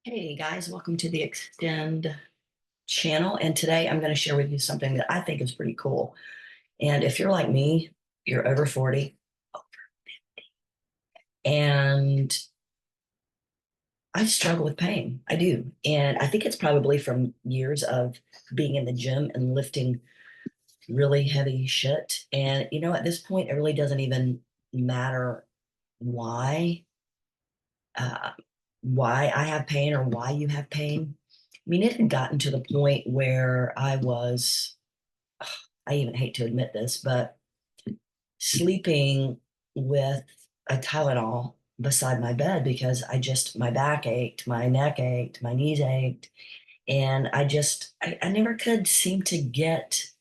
Hey guys, welcome to the Extend channel. And today I'm going to share with you something that I think is pretty cool. And if you're like me, you're over 40, and I struggle with pain. I do. And I think it's probably from years of being in the gym and lifting really heavy shit. And at this point, it really doesn't even matter why, uh, why I have pain or why you have pain. I mean, it had gotten to the point where I even hate to admit this, but sleeping with a Tylenol beside my bed because my back ached, my neck ached, my knees ached. And I never could seem to get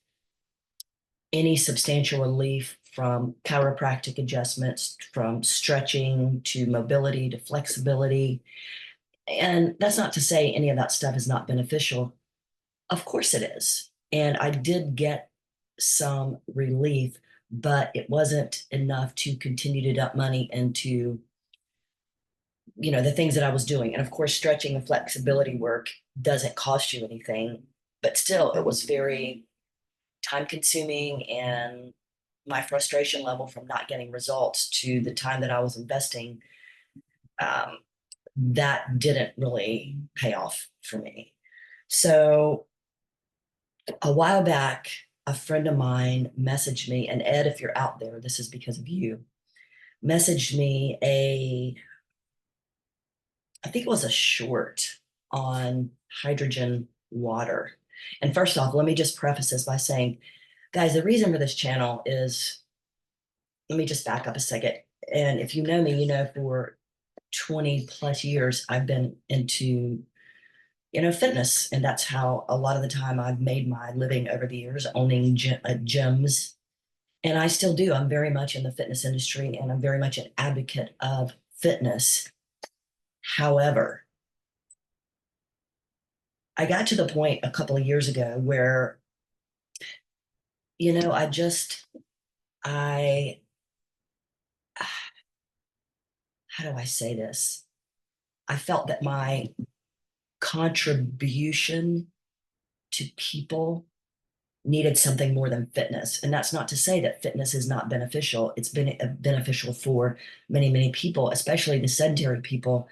any substantial relief from chiropractic adjustments, from stretching to mobility to flexibility. And that's not to say any of that stuff is not beneficial. Of course it is. And I did get some relief, but it wasn't enough to continue to dump money into, the things that I was doing. And of course, stretching and flexibility work doesn't cost you anything, but still it was very time consuming, and my frustration level from not getting results to the time that I was investing, um, that didn't really pay off for me. So a while back, a friend of mine messaged me, and Ed, if you're out there, this is because of you, messaged me I think it was a short on hydrogen water. And first off, let me just preface this by saying, guys, the reason for this channel is, let me just back up a second. And if you know me, for 20 plus years, I've been into fitness. And that's how a lot of the time I've made my living over the years, owning gyms. And I still do. I'm very much in the fitness industry, and I'm very much an advocate of fitness. However, I got to the point a couple of years ago where, I, how do I say this? I felt that my contribution to people needed something more than fitness. And that's not to say that fitness is not beneficial. It's been beneficial for many, many people, especially the sedentary people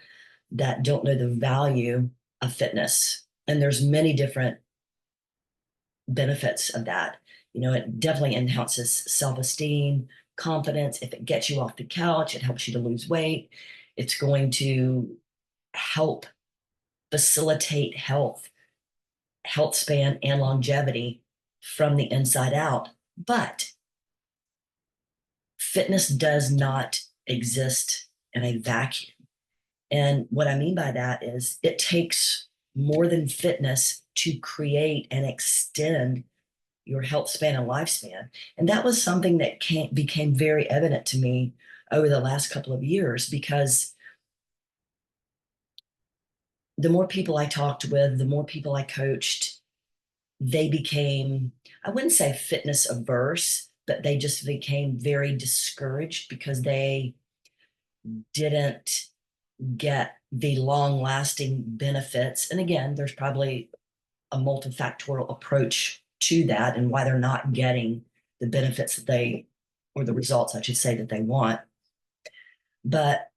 that don't know the value of fitness. And there's many different benefits of that. It definitely enhances self-esteem, confidence. If it gets you off the couch, it helps you to lose weight. It's going to help facilitate health span, and longevity from the inside out. But fitness does not exist in a vacuum. And what I mean by that is it takes more than fitness to create and extend your health span and lifespan. And that was something that became very evident to me over the last couple of years, because the more people I talked with, the more people I coached, they became, I wouldn't say fitness averse, but they just became very discouraged because they didn't get the long lasting benefits. And again, there's probably a multifactorial approach to that and why they're not getting the benefits or the results, I should say, that they want. But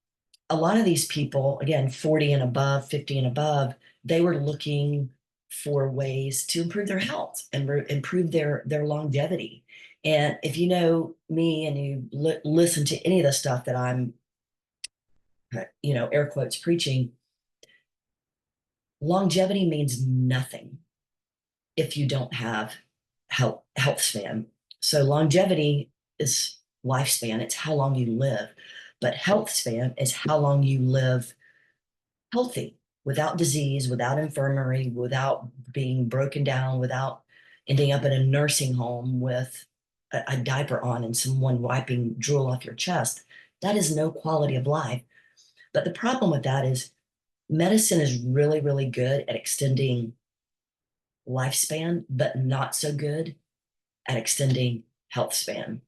a lot of these people, again, 40 and above, 50 and above, they were looking for ways to improve their health and improve their longevity. And if you know me and you listen to any of the stuff that I'm, air quotes, preaching, longevity means nothing if you don't have health span. So longevity is lifespan. It's how long you live. But health span is how long you live healthy, without disease, without infirmary, without being broken down, without ending up in a nursing home with a diaper on and someone wiping drool off your chest. That is no quality of life. But the problem with that is medicine is really, really good at extending lifespan, but not so good at extending health span.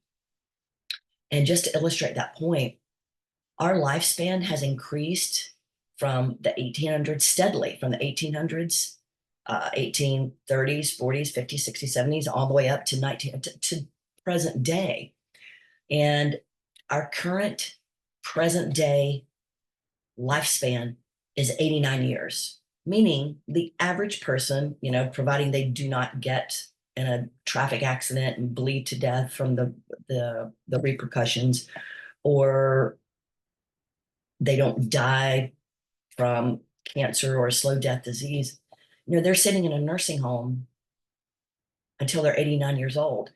And just to illustrate that point, our lifespan has increased from the 1800s, steadily from the 1800s, 1830s, 40s, 50s, 60s, 70s, all the way up to to present day. And our current present day lifespan is 89 years, meaning the average person, providing they do not get in a traffic accident and bleed to death from the repercussions, or they don't die from cancer or a slow death disease, they're sitting in a nursing home until they're 89 years old,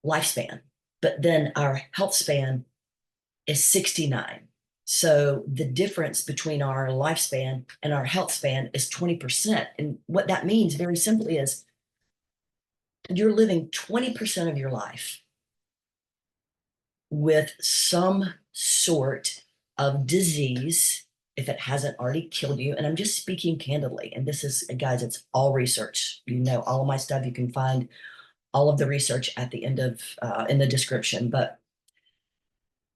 lifespan. But then our health span is 69. So the difference between our lifespan and our health span is 20%. And what that means very simply is you're living 20% of your life with some sort of disease, if it hasn't already killed you. And I'm just speaking candidly. And this is, guys, it's all research. All of my stuff, you can find all of the research at the end of in the description. But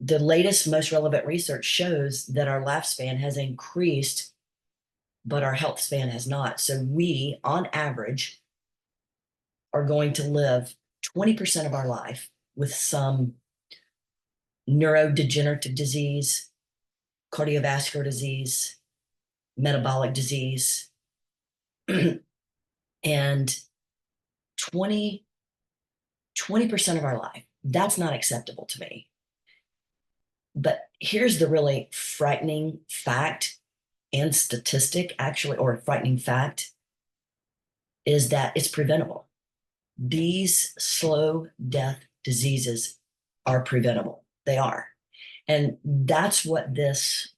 the latest, most relevant research shows that our lifespan has increased, but our health span has not. So we, on average, are going to live 20% of our life with some neurodegenerative disease, cardiovascular disease, metabolic disease, and 20% of our life. That's not acceptable to me. But here's the really frightening fact and statistic, actually, or frightening fact, is that it's preventable. These slow death diseases are preventable. They are. And that's what this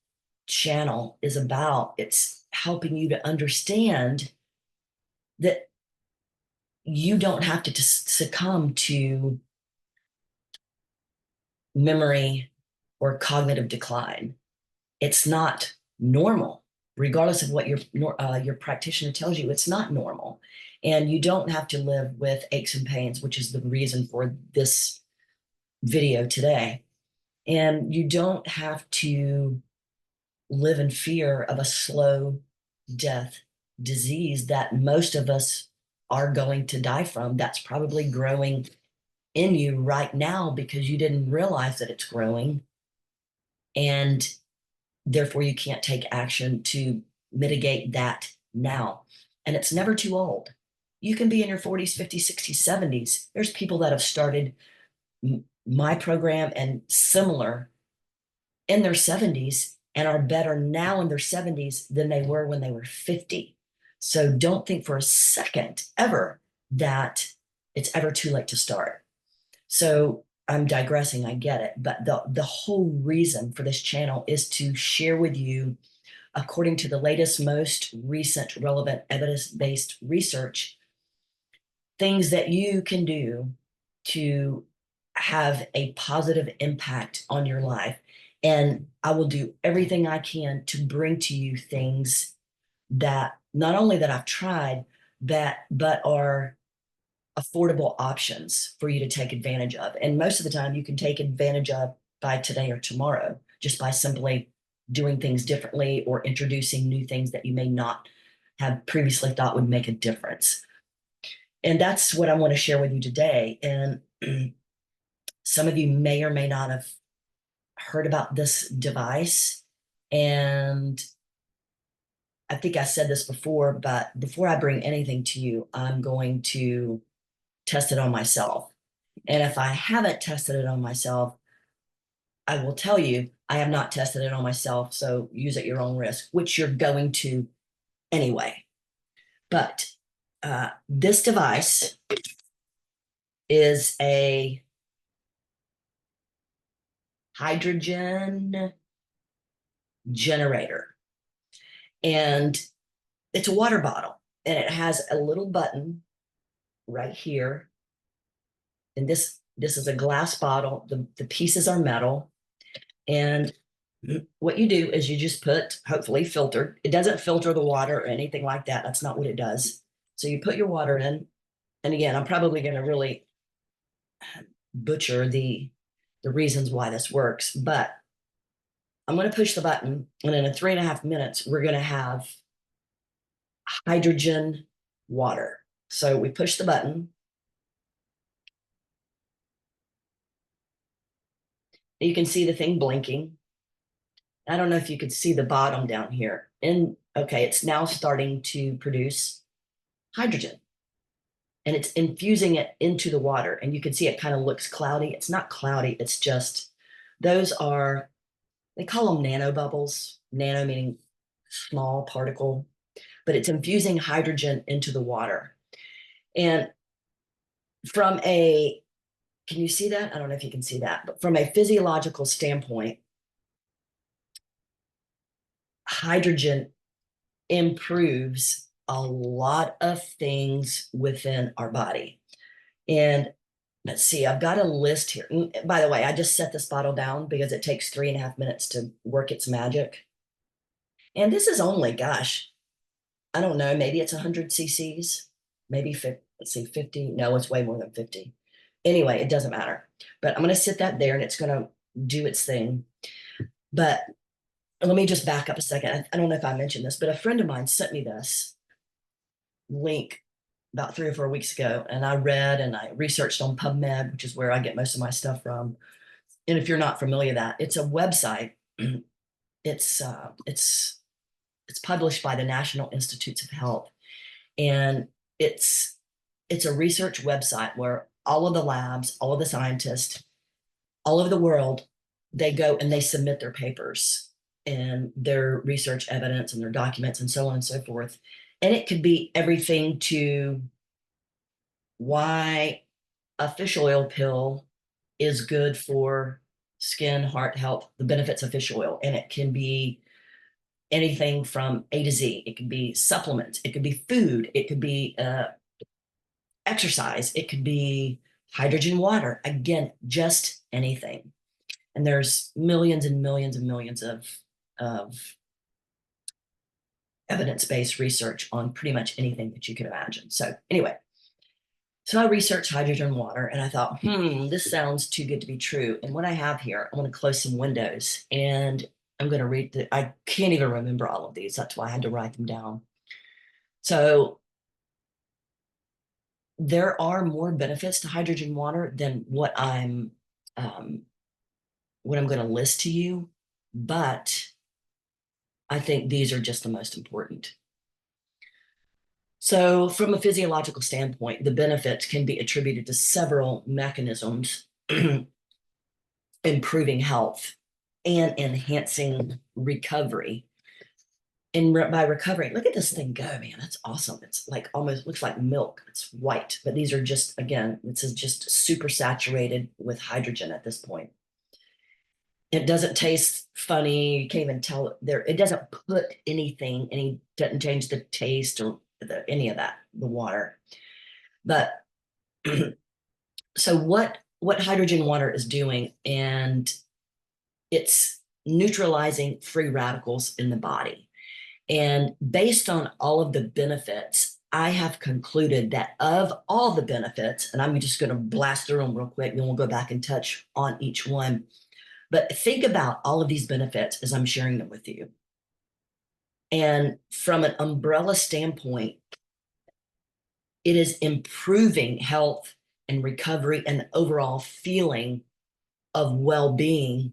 channel is about. It's helping you to understand that you don't have to succumb to memory or cognitive decline. It's not normal, regardless of what your practitioner tells you. It's not normal, and you don't have to live with aches and pains, which is the reason for this video today. And you don't have to live in fear of a slow death disease that most of us are going to die from. That's probably growing in you right now because you didn't realize that it's growing, and therefore you can't take action to mitigate that now. And it's never too old. You can be in your 40s, 50s, 60s, 70s. There's people that have started my program and similar in their 70s and are better now in their 70s than they were when they were 50. So don't think for a second ever that it's ever too late to start. So I'm digressing, I get it, but the whole reason for this channel is to share with you, according to the latest, most recent, relevant, evidence-based research, things that you can do to have a positive impact on your life. And I will do everything I can to bring to you things that not only that I've tried, but are affordable options for you to take advantage of. And most of the time you can take advantage of by today or tomorrow, just by simply doing things differently or introducing new things that you may not have previously thought would make a difference. And that's what I want to share with you today. And some of you may or may not have heard about this device. And I think I said this before, but before I bring anything to you, I'm going to test it on myself. And if I haven't tested it on myself, I will tell you, I have not tested it on myself. So use at your own risk, which you're going to anyway. But this device is a hydrogen generator. And it's a water bottle. And it has a little button right here. And this is a glass bottle. The pieces are metal. And what you do is you just put, hopefully filtered. It doesn't filter the water or anything like that. That's not what it does. So you put your water in. And again, I'm probably going to really butcher the reasons why this works, but I'm going to push the button, and in 3.5 minutes, we're going to have hydrogen water. So we push the button. You can see the thing blinking. I don't know if you could see the bottom down here. And okay, it's now starting to produce hydrogen, and it's infusing it into the water. And you can see it kind of looks cloudy. It's not cloudy, it's just those are, they call them nanobubbles. Nano meaning small particle, but it's infusing hydrogen into the water. And from a, can you see that? I don't know if you can see that, but from a physiological standpoint, hydrogen improves a lot of things within our body. And let's see, I've got a list here. And by the way, I just set this bottle down because it takes 3.5 minutes to work its magic. And this is only, gosh, I don't know, maybe it's 100 cc's, maybe 50, let's see, 50. No, it's way more than 50. Anyway, it doesn't matter. But I'm going to sit that there and it's going to do its thing. But let me just back up a second. I don't know if I mentioned this, but a friend of mine sent me this link about 3 or 4 weeks ago, and I read and I researched on PubMed, which is where I get most of my stuff from. And if you're not familiar with that, it's a website. It's published by the National Institutes of Health, and it's a research website where all of the labs, all of the scientists, all over the world, they go and they submit their papers and their research evidence and their documents and so on and so forth. And it could be everything to why a fish oil pill is good for skin, heart health, the benefits of fish oil. And it can be anything from A to Z. It could be supplements, it could be food, it could be exercise, it could be hydrogen water. Again, just anything. And there's millions and millions and millions of evidence-based research on pretty much anything that you can imagine. So anyway, so I researched hydrogen water and I thought, this sounds too good to be true. And what I have here, I'm going to close some windows and I'm going to read I can't even remember all of these. That's why I had to write them down. So there are more benefits to hydrogen water than what I'm going to list to you, but I think these are just the most important. So from a physiological standpoint, the benefits can be attributed to several mechanisms improving health and enhancing recovery. And by recovery, look at this thing go, man. That's awesome. It's like almost looks like milk. It's white, but these are just, again, this is just super saturated with hydrogen at this point. It doesn't taste funny. You can't even tell there. It doesn't put anything, doesn't change the taste or any of that, the water. But so what hydrogen water is doing, and it's neutralizing free radicals in the body. And based on all of the benefits, I have concluded that of all the benefits, and I'm just going to blast through them real quick, then we'll go back and touch on each one. But think about all of these benefits as I'm sharing them with you. And from an umbrella standpoint, it is improving health and recovery and the overall feeling of well-being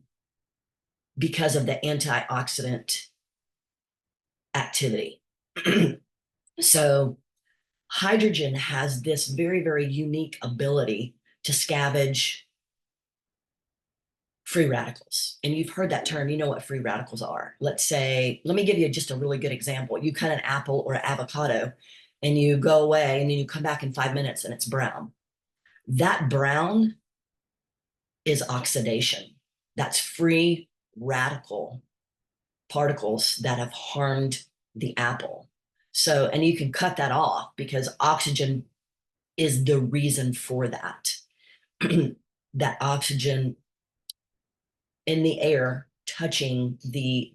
because of the antioxidant activity. So hydrogen has this very, very unique ability to scavenge free radicals. And you've heard that term, you know what free radicals are. Let's say, let me give you just a really good example. You cut an apple or an avocado and you go away and then you come back in 5 minutes and it's brown. That brown is oxidation. That's free radical particles that have harmed the apple. So, and you can cut that off because oxygen is the reason for that. That oxygen in the air touching the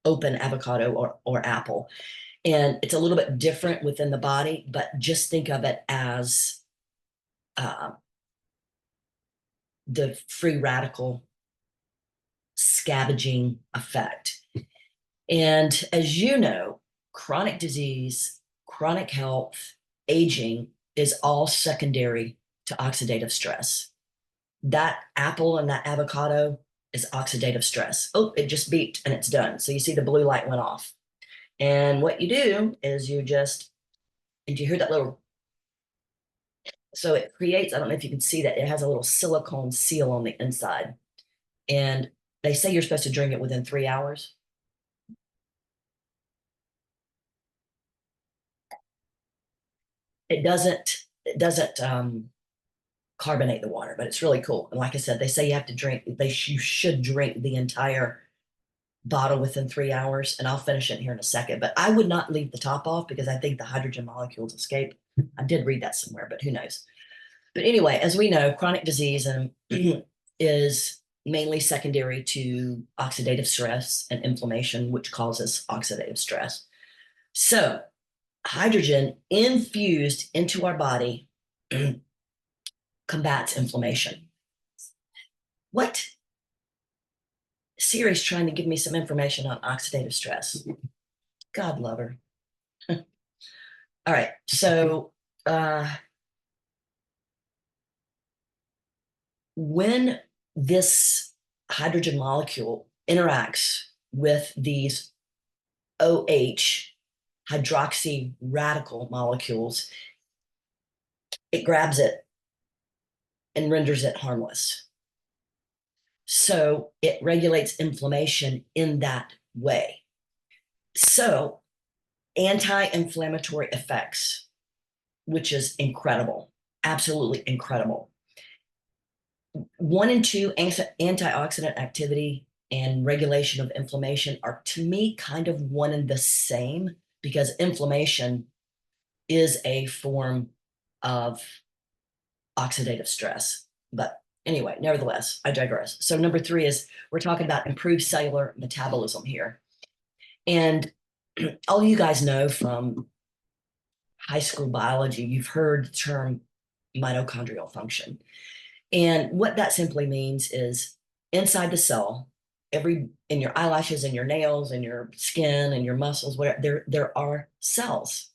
open avocado or apple. And it's a little bit different within the body, but just think of it as the free radical scavenging effect. And as you know, chronic disease, chronic health, aging is all secondary to oxidative stress. That apple and that avocado is oxidative stress. Oh, it just beeped and it's done. So you see the blue light went off. And what you do is and you hear that little, so it creates, I don't know if you can see that, it has a little silicone seal on the inside. And they say you're supposed to drink it within 3 hours. It doesn't carbonate the water, but it's really cool. And like I said, they say you should drink the entire bottle within 3 hours, and I'll finish it here in a second. But I would not leave the top off because I think the hydrogen molecules escape. I did read that somewhere, but who knows? But anyway, as we know, chronic disease is mainly secondary to oxidative stress and inflammation, which causes oxidative stress. So hydrogen infused into our body combats inflammation. What? Siri's trying to give me some information on oxidative stress. God love her. All right. So when this hydrogen molecule interacts with these OH hydroxy radical molecules, it grabs it and renders it harmless. So it regulates inflammation in that way. So anti-inflammatory effects, which is incredible, absolutely incredible. 1 and 2, antioxidant activity and regulation of inflammation are, to me, kind of one and the same, because inflammation is a form of oxidative stress. But anyway, nevertheless, I digress. So number 3 is we're talking about improved cellular metabolism here. And all you guys know from high school biology, you've heard the term mitochondrial function. And what that simply means is inside the cell, in your eyelashes and your nails and your skin and your muscles, where there are cells.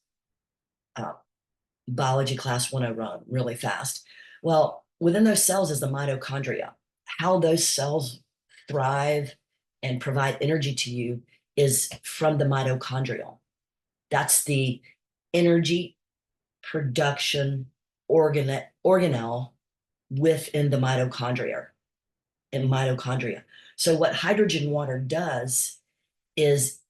Biology class 101 really fast. Well, within those cells is the mitochondria. How those cells thrive and provide energy to you is from the mitochondrial. That's the energy production organelle within the mitochondria. So what hydrogen water does is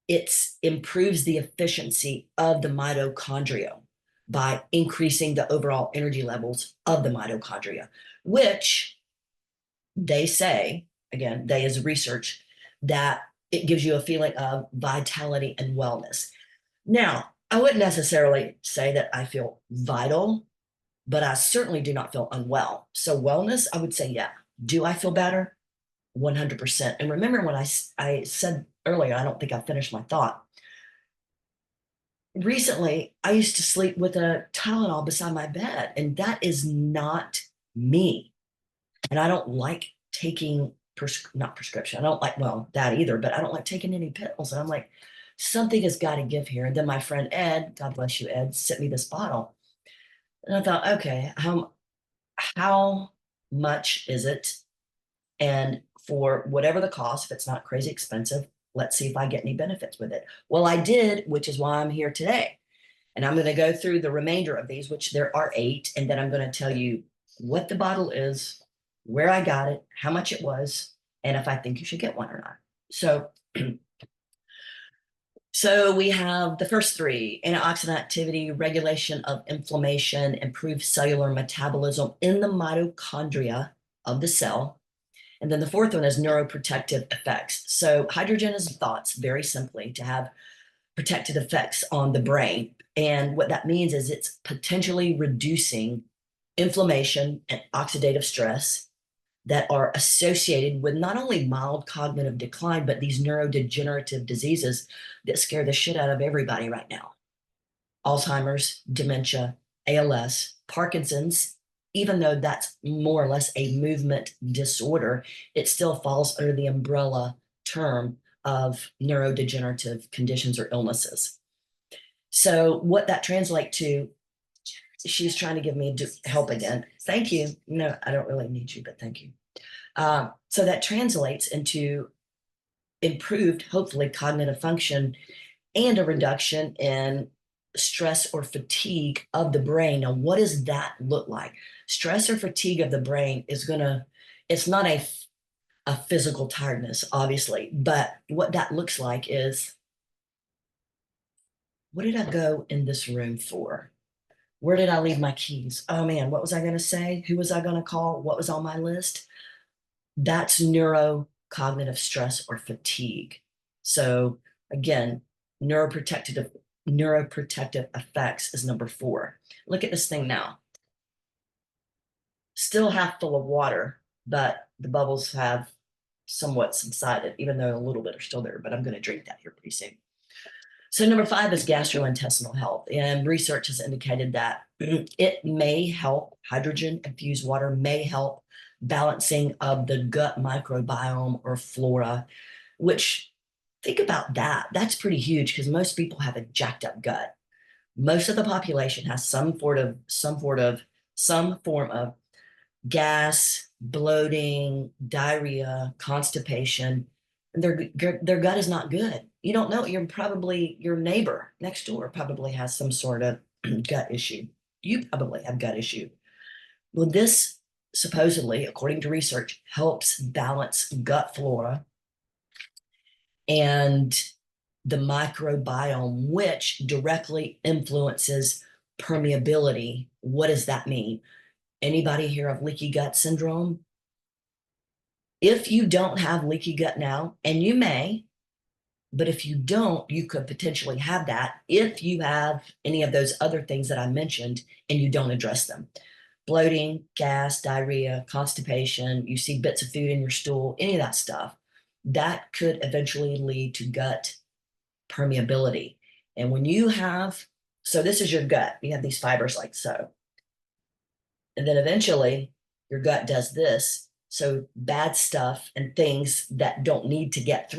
it improves the efficiency of the mitochondria by increasing the overall energy levels of the mitochondria, which they say, again, they as research, that it gives you a feeling of vitality and wellness. Now, I wouldn't necessarily say that I feel vital, but I certainly do not feel unwell. So wellness, I would say, yeah. Do I feel better? 100%. And remember when I said earlier, I don't think I finished my thought. Recently, I used to sleep with a Tylenol beside my bed, and that is not me. And I don't like taking, not prescription. I don't like, well, that either, but I don't like taking any pills. And I'm like, something has got to give here. And then my friend Ed, God bless you, Ed, sent me this bottle. And I thought, okay, how much is it? And for whatever the cost, if it's not crazy expensive, let's see if I get any benefits with it. Well, I did, which is why I'm here today. And I'm going to go through the remainder of these, which there are 8. And then I'm going to tell you what the bottle is, where I got it, how much it was, and if I think you should get one or not. So we have the first 3: antioxidant activity, regulation of inflammation, improved cellular metabolism in the mitochondria of the cell. And then the 4th one is neuroprotective effects. So hydrogen is thought, very simply, to have protective effects on the brain. And what that means is it's potentially reducing inflammation and oxidative stress that are associated with not only mild cognitive decline, but these neurodegenerative diseases that scare the shit out of everybody right now. Alzheimer's, dementia, ALS, Parkinson's, even though that's more or less a movement disorder, it still falls under the umbrella term of neurodegenerative conditions or illnesses. So what that translates to, she's trying to give me help again. Thank you. No, I don't really need you, but thank you. So that translates into improved, hopefully, cognitive function and a reduction in stress or fatigue of the brain. Now, what does that look like? Stress or fatigue of the brain is it's not a physical tiredness, obviously, but what that looks like is, what did I go in this room for? Where did I leave my keys? Oh man, what was I going to say? Who was I going to call? What was on my list? That's neurocognitive stress or fatigue. So again, neuroprotective effects is number 4. Look at this thing now. Still half full of water, but the bubbles have somewhat subsided, even though a little bit are still there, but I'm going to drink that here pretty soon. So number 5 is gastrointestinal health. And research has indicated that it may help, hydrogen-infused water may help balancing of the gut microbiome or flora, which, think about that. That's pretty huge because most people have a jacked up gut. Most of the population has some form of gas, bloating, diarrhea, constipation, and their gut is not good. You don't know, your neighbor next door probably has some sort of gut issue. You probably have gut issue. Well, this supposedly, according to research, helps balance gut flora and the microbiome, which directly influences permeability. What does that mean? Anybody hear of leaky gut syndrome? If you don't have leaky gut now, and you may, but if you don't, you could potentially have that if you have any of those other things that I mentioned and you don't address them. Bloating, gas, diarrhea, constipation, you see bits of food in your stool, any of that stuff, that could eventually lead to gut permeability. And when you have, so this is your gut, you have these fibers like so. And then eventually your gut does this. So bad stuff and things that don't need to get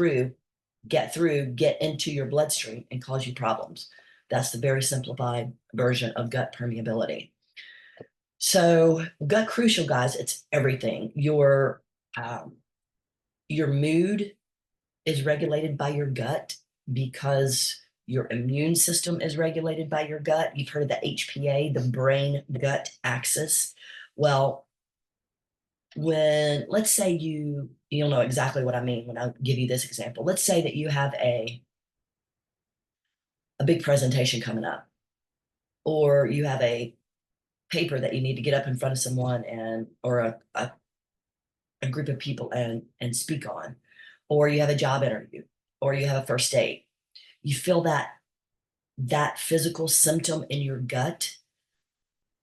into your bloodstream and cause you problems. That's the very simplified version of gut permeability. So gut crucial, guys, it's everything. Your mood is regulated by your gut because your immune system is regulated by your gut. You've heard of the HPA, the brain gut axis. Well, let's say you'll know exactly what I mean when I give you this example. Let's say that you have a big presentation coming up, or you have a paper that you need to get up in front of someone or a group of people and speak on, or you have a job interview, or you have a first date. You feel that physical symptom in your gut,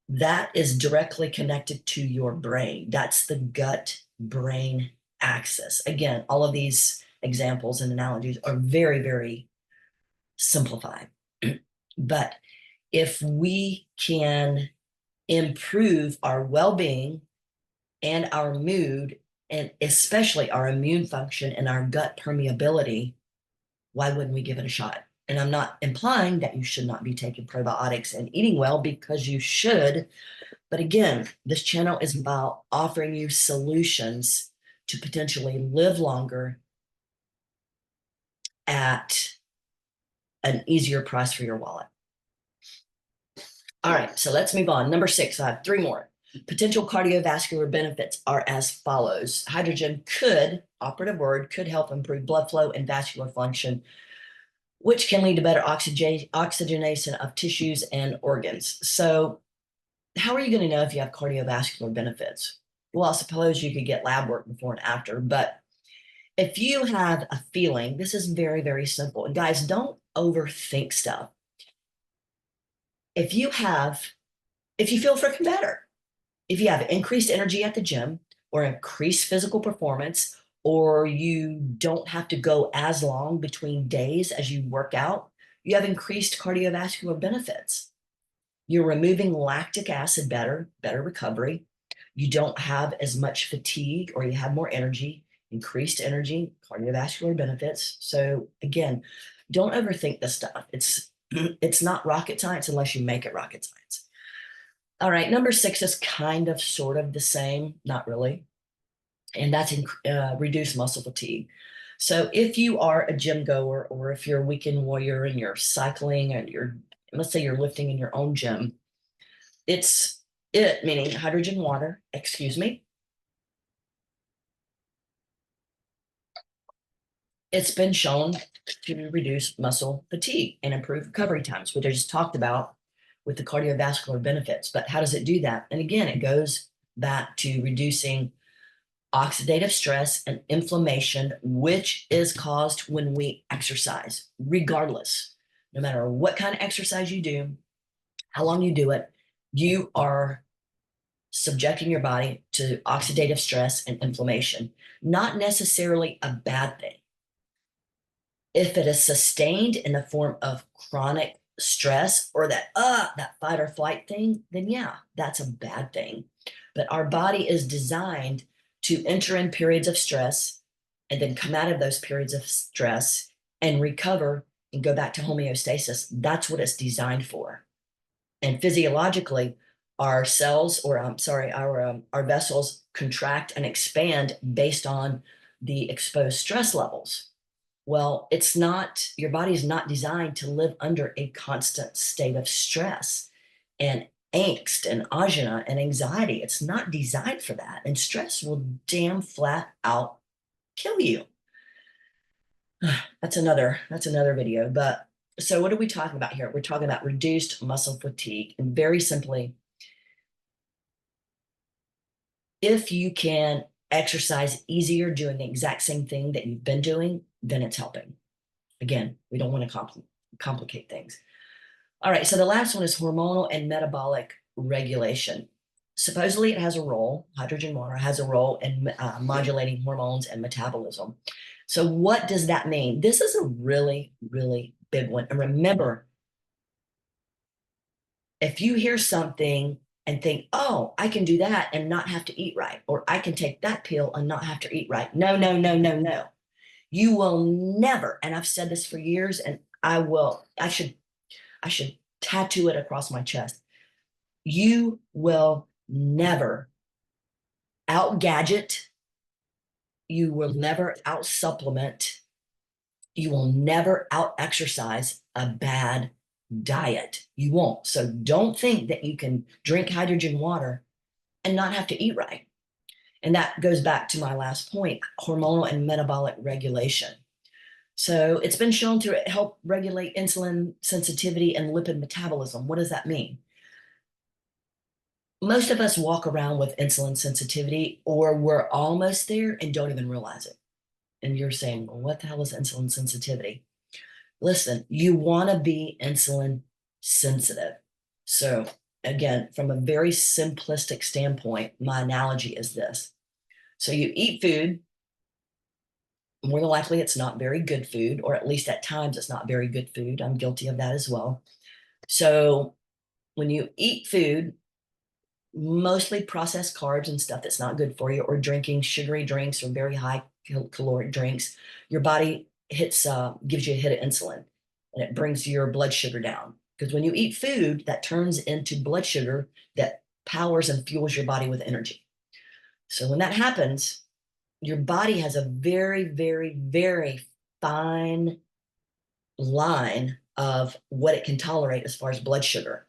that is directly connected to your brain. That's the gut brain axis. Again, all of these examples and analogies are very, very simplified. But if we can improve our well-being and our mood, and especially our immune function and our gut permeability, why wouldn't we give it a shot? And I'm not implying that you should not be taking probiotics and eating well, because you should. But again, this channel is about offering you solutions to potentially live longer at an easier price for your wallet. All right, so let's move on. Number 6, I have 3 more. Potential cardiovascular benefits are as follows. Hydrogen operative word, could help improve blood flow and vascular function, which can lead to better oxygenation of tissues and organs. So how are you going to know if you have cardiovascular benefits? Well, I suppose you could get lab work before and after, but if you have a feeling, this is very, very simple. And guys, don't overthink stuff. If you feel freaking better, if you have increased energy at the gym or increased physical performance, or you don't have to go as long between days as you work out, you have increased cardiovascular benefits. You're removing lactic acid better recovery. You don't have as much fatigue, or you have more energy, increased energy, cardiovascular benefits. So again, don't overthink this stuff. It's not rocket science unless you make it rocket science. All right, number 6 is kind of sort of the same, not really, and that's reduce muscle fatigue. So if you are a gym goer, or if you're a weekend warrior and you're cycling and let's say you're lifting in your own gym, meaning hydrogen water, excuse me. It's been shown to reduce muscle fatigue and improve recovery times, which I just talked about with the cardiovascular benefits. But how does it do that? And again, it goes back to reducing oxidative stress and inflammation, which is caused when we exercise, regardless. No matter what kind of exercise you do, how long you do it, you are subjecting your body to oxidative stress and inflammation. Not necessarily a bad thing. If it is sustained in the form of chronic stress, or that fight or flight thing, then yeah, that's a bad thing. But our body is designed to enter in periods of stress and then come out of those periods of stress and recover and go back to homeostasis. That's what it's designed for. And physiologically, our cells, or I'm sorry, our vessels contract and expand based on the exposed stress levels. Well, your body is not designed to live under a constant state of stress and angst and agita and anxiety. It's not designed for that. And stress will damn flat out kill you. That's another video. But so what are we talking about here? We're talking about reduced muscle fatigue. And very simply, if you can exercise easier doing the exact same thing that you've been doing, then it's helping. Again, we don't want to complicate things. All right, so the last one is hormonal and metabolic regulation. Supposedly it has a role, hydrogen water has a role in modulating hormones and metabolism. So what does that mean? This is a really, really big one. And remember, if you hear something and think, oh, I can do that and not have to eat right, or I can take that pill and not have to eat right. No, no, no, no, no. You will never, and I've said this for years, and I should tattoo it across my chest. You will never out gadget. You will never out supplement. You will never out exercise a bad diet. You won't. So don't think that you can drink hydrogen water and not have to eat right. And that goes back to my last point, hormonal and metabolic regulation. So it's been shown to help regulate insulin sensitivity and lipid metabolism. What does that mean? Most of us walk around with insulin sensitivity, or we're almost there and don't even realize it. And you're saying, well, what the hell is insulin sensitivity? Listen, you want to be insulin sensitive. So again, from a very simplistic standpoint, my analogy is this. So you eat food, more than likely it's not very good food, or at least at times it's not very good food. I'm guilty of that as well. So when you eat food, mostly processed carbs and stuff that's not good for you, or drinking sugary drinks or very high caloric drinks, your body gives you a hit of insulin, and it brings your blood sugar down. Because when you eat food, that turns into blood sugar that powers and fuels your body with energy. So when that happens, your body has a very, very, very fine line of what it can tolerate as far as blood sugar.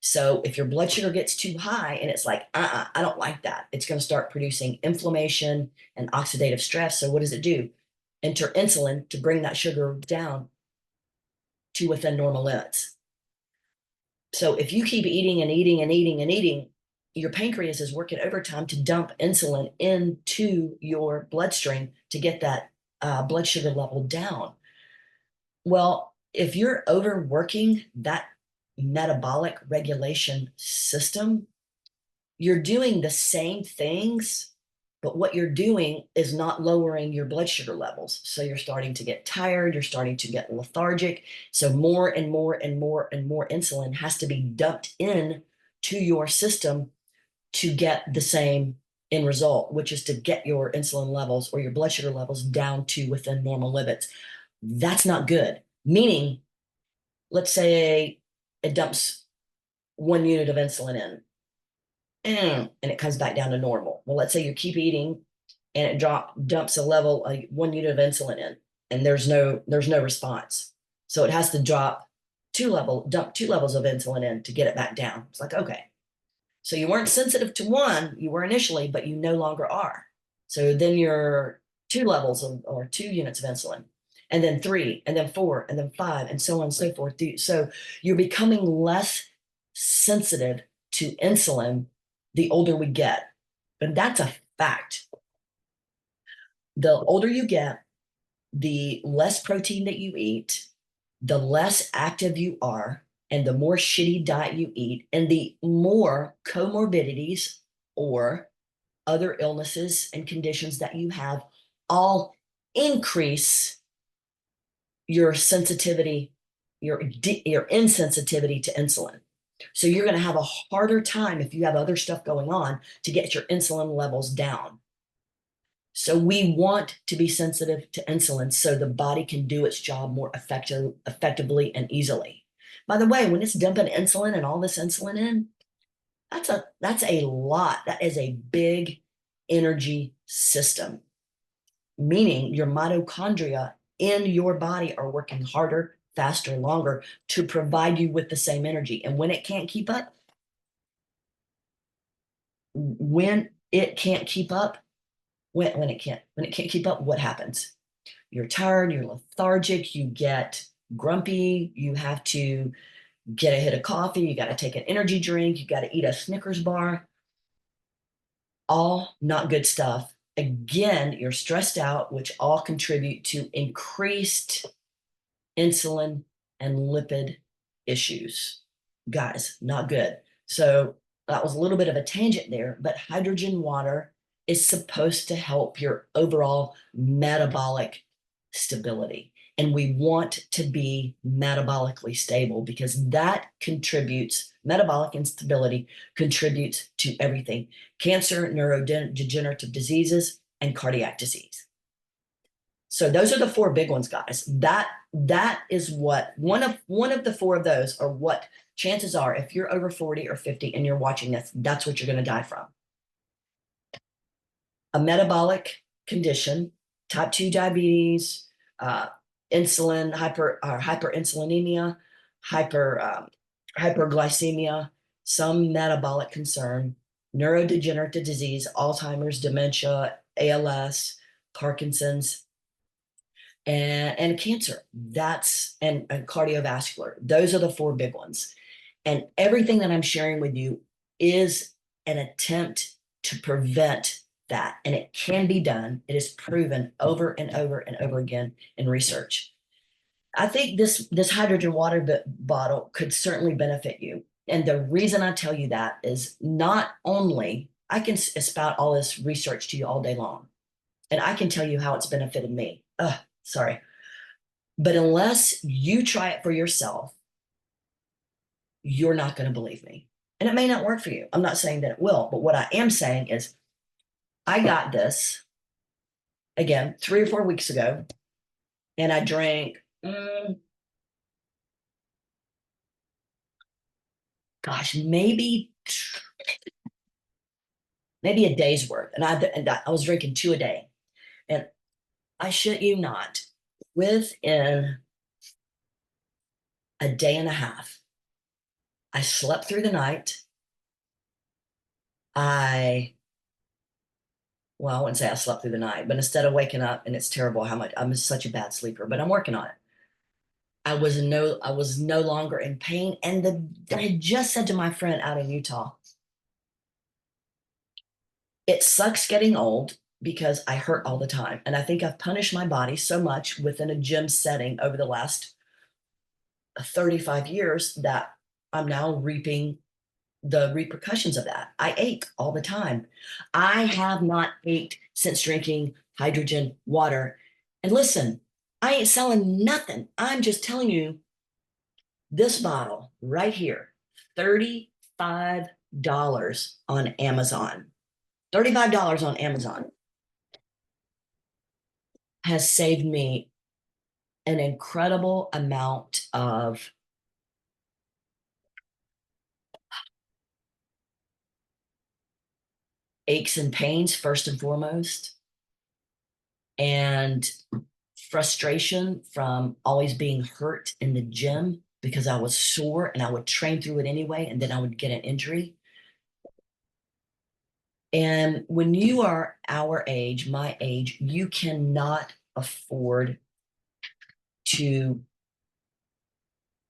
So if your blood sugar gets too high and it's like, I don't like that, it's going to start producing inflammation and oxidative stress. So what does it do? Enter insulin to bring that sugar down to within normal limits. So if you keep eating and eating and eating and eating, your pancreas is working overtime to dump insulin into your bloodstream to get that blood sugar level down. Well, if you're overworking that metabolic regulation system, you're doing the same things, But what you're doing is not lowering your blood sugar levels. So you're starting to get tired, you're starting to get lethargic. So more and more and more and more insulin has to be dumped in to your system to get the same end result, which is to get your insulin levels or your blood sugar levels down to within normal limits. That's not good. Meaning, let's say it dumps 1 unit of insulin in and it comes back down to normal. Well, let's say you keep eating and it dumps a level, 1 unit of insulin in, and there's no response. So it has to dump 2 levels of insulin in to get it back down. It's like, okay. So you weren't sensitive to one, you were initially, but you no longer are. So then you're 2 levels or 2 units of insulin, and then 3, and then 4, and then 5, and so on and so forth. So you're becoming less sensitive to insulin the older we get. And that's a fact. The older you get, the less protein that you eat, the less active you are, and the more shitty diet you eat, and the more comorbidities or other illnesses and conditions that you have all increase your sensitivity, your insensitivity to insulin. So you're going to have a harder time if you have other stuff going on to get your insulin levels down. So we want to be sensitive to insulin so the body can do its job more effectively and easily. By the way, when it's dumping insulin and all this insulin in, that's a lot. That is a big energy system, meaning your mitochondria in your body are working harder, faster, longer to provide you with the same energy. And when it can't keep up, when it can't keep up, when it can't keep up, what happens? You're tired, you're lethargic, you get grumpy, you have to get a hit of coffee, you got to take an energy drink, you got to eat a Snickers bar. All not good stuff. Again, you're stressed out, which all contribute to increased insulin and lipid issues. Guys, not good. So that was a little bit of a tangent there, but hydrogen water is supposed to help your overall metabolic stability. And we want to be metabolically stable because that contributes, metabolic instability contributes to everything: cancer, neurodegenerative diseases, and cardiac disease. So those are the 4 big ones, guys. That is what one of the 4 of those are what chances are, if you're over 40 or 50 and you're watching this, that's what you're going to die from. A metabolic condition, type 2 diabetes, hyperinsulinemia, hyperglycemia, some metabolic concern, neurodegenerative disease, Alzheimer's, dementia, ALS, Parkinson's, and cancer. And cardiovascular. Those are the 4 big ones. And everything that I'm sharing with you is an attempt to prevent that. And it can be done. It is proven over and over and over again in research. I think this hydrogen water bottle could certainly benefit you. And the reason I tell you that is not only I can spout all this research to you all day long, and I can tell you how it's benefited me. Sorry. But unless you try it for yourself, you're not going to believe me. And it may not work for you. I'm not saying that it will, but what I am saying is I got this, again, 3 or 4 weeks ago, and I drank, maybe a day's worth. And I was drinking 2 a day. And I shit you not, within a day and a half, I slept through the night. I wouldn't say I slept through the night, but instead of waking up, and it's terrible how much I'm such a bad sleeper, but I'm working on it. I was no longer in pain. And I had just said to my friend out in Utah, it sucks getting old because I hurt all the time. And I think I've punished my body so much within a gym setting over the last 35 years that I'm now reaping the repercussions of that. I ache all the time. I have not ached since drinking hydrogen water. And listen, I ain't selling nothing. I'm just telling you this bottle right here, $35 on Amazon. $35 on Amazon has saved me an incredible amount of aches and pains, first and foremost, and frustration from always being hurt in the gym because I was sore and I would train through it anyway, and then I would get an injury. And when you are our age, my age, you cannot afford to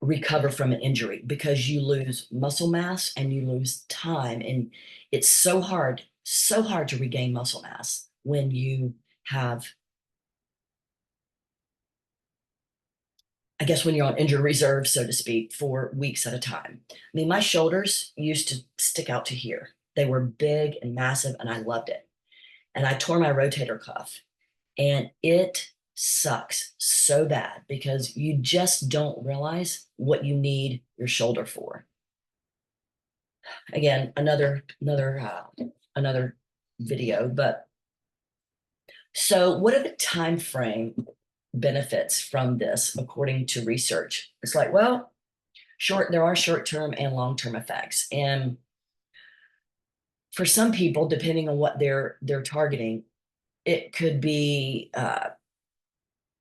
recover from an injury because you lose muscle mass and you lose time. And it's so hard to regain muscle mass when you have, I guess, when you're on injury reserve, so to speak, for weeks at a time. I mean, my shoulders used to stick out to here. They were big and massive, and I loved it. And I tore my rotator cuff, and it sucks so bad because you just don't realize what you need your shoulder for. Again, another video. But so, what are the time frame benefits from this according to research? It's like, well, there are short-term and long-term effects, and for some people, depending on what they're targeting, it could be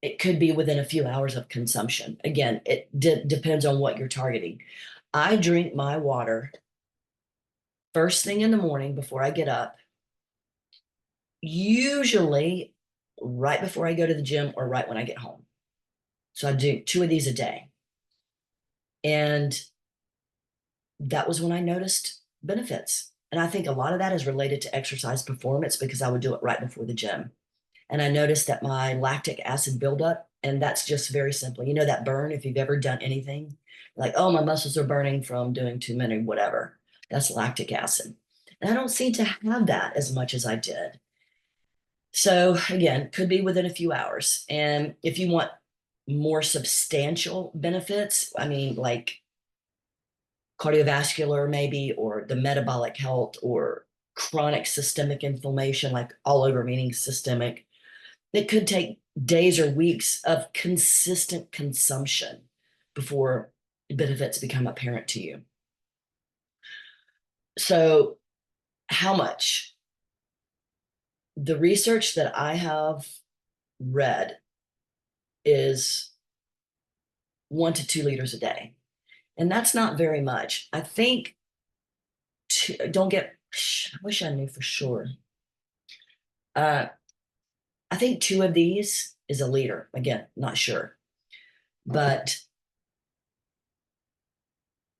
within a few hours of consumption. Again, it depends on what you're targeting. I drink my water first thing in the morning before I get up, usually right before I go to the gym or right when I get home. So I do 2 of these a day. And that was when I noticed benefits. And I think a lot of that is related to exercise performance because I would do it right before the gym. And I noticed that my lactic acid buildup, and that's just very simple. You know, that burn, if you've ever done anything, like, oh, my muscles are burning from doing too many, whatever. That's lactic acid. And I don't seem to have that as much as I did. So again, could be within a few hours. And if you want more substantial benefits, I mean, like cardiovascular maybe, or the metabolic health, or chronic systemic inflammation, like all over meaning systemic, it could take days or weeks of consistent consumption before benefits become apparent to you. So how much? The research that I have read is 1 to 2 liters a day. And that's not very much. I think, I wish I knew for sure. I think 2 of these is a liter. Again, not sure. But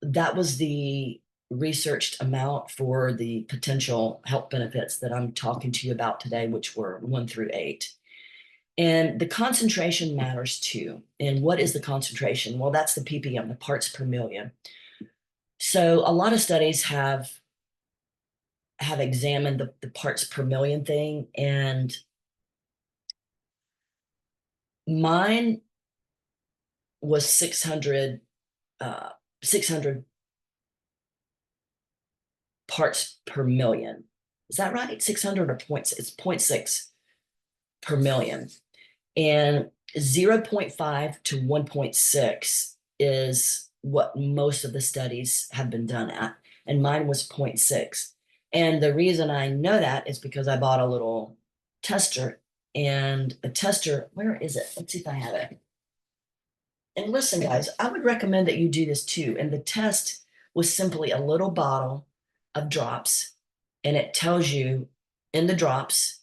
that was the researched amount for the potential health benefits that I'm talking to you about today, which were 1 through 8. And the concentration matters too. And what is the concentration? Well, that's the ppm, the parts per million. So a lot of studies have examined the parts per million thing, and mine was 600 parts per million. Is that right? 600 or points? It's 0.6 per million. And 0.5 to 1.6 is what most of the studies have been done at. And mine was 0.6. And the reason I know that is because I bought a little tester, and a tester, where is it? Let's see if I have it. And listen, guys, I would recommend that you do this too. And the test was simply a little bottle of drops, and it tells you in the drops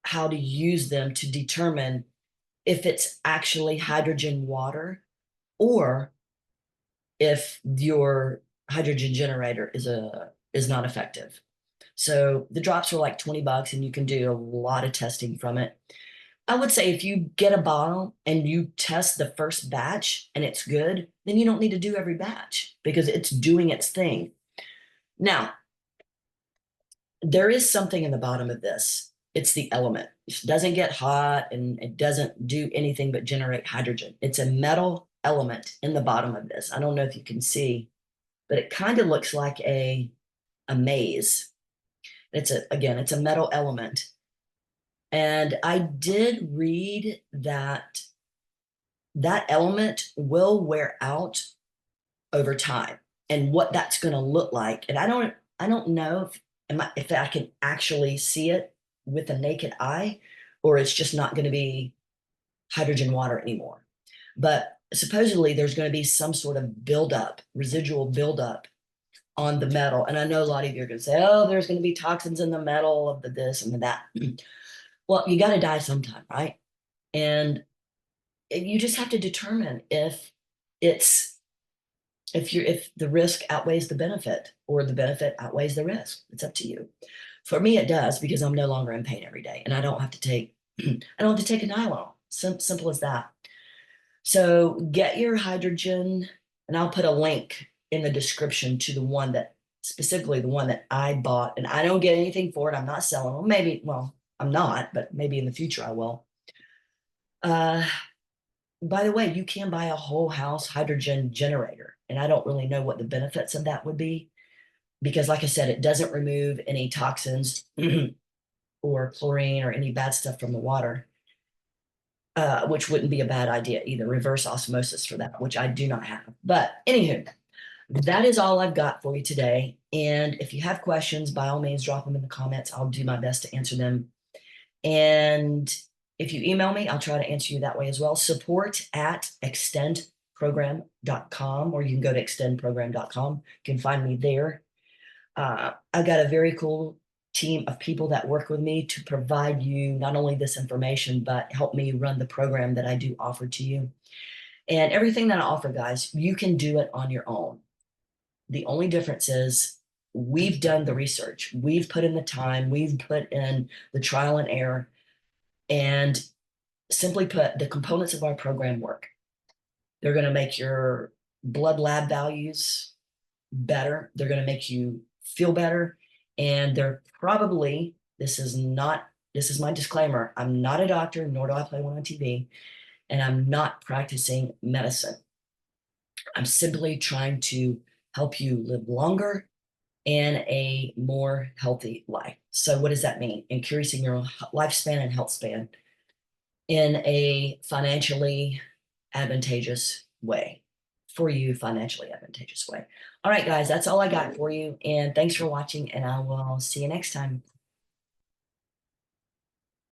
how to use them to determine if it's actually hydrogen water or if your hydrogen generator is not effective. So the drops were like $20, and you can do a lot of testing from it. I would say if you get a bottle and you test the first batch and it's good, then you don't need to do every batch because it's doing its thing. Now, there is something in the bottom of this. It's the element. It doesn't get hot and it doesn't do anything but generate hydrogen. It's a metal element in the bottom of this. I don't know if you can see, but it kind of looks like a maze. It's a metal element. And I did read that that element will wear out over time and what that's going to look like. And I don't know if I can actually see it with a naked eye, or it's just not going to be hydrogen water anymore. But supposedly there's going to be some sort of buildup, residual buildup on the metal. And I know a lot of you are going to say, oh, there's going to be toxins in the metal of the this and the that. Well, you got to die sometime, right? And you just have to determine it's if the risk outweighs the benefit or the benefit outweighs the risk. It's up to you. For me, it does because I'm no longer in pain every day and I don't have to take I don't have to take a nylon. Simple as that. So get your hydrogen, and I'll put a link in the description to the one that specifically the one that I bought, and I don't get anything for it. I'm not selling them. Maybe, well, I'm not, but maybe in the future I will. Uh, by the way, you can buy a whole house hydrogen generator, and I don't really know what the benefits of that would be because, like I said, it doesn't remove any toxins or chlorine or any bad stuff from the water, which wouldn't be a bad idea either. Reverse osmosis for that, which I do not have. But anywho, that is all I've got for you today. And if you have questions, by all means, drop them in the comments. I'll do my best to answer them. And if you email me, I'll try to answer you that way as well. Support@extendprogram.com, or you can go to extendprogram.com. You can find me there. I've got a very cool team of people that work with me to provide you not only this information, but help me run the program that I do offer to you. And everything that I offer, guys, you can do it on your own. The only difference is we've done the research, we've put in the time, we've put in the trial and error, and simply put, the components of our program work. They're going to make your blood lab values better. They're going to make you feel better. And they're probably, this is my disclaimer. I'm not a doctor, nor do I play one on TV, and I'm not practicing medicine. I'm simply trying to help you live longer and a more healthy life. So what does that mean? Increasing your lifespan and health span in a financially advantageous way, for you, financially advantageous way. All right, guys, that's all I got for you. And thanks for watching, and I will see you next time.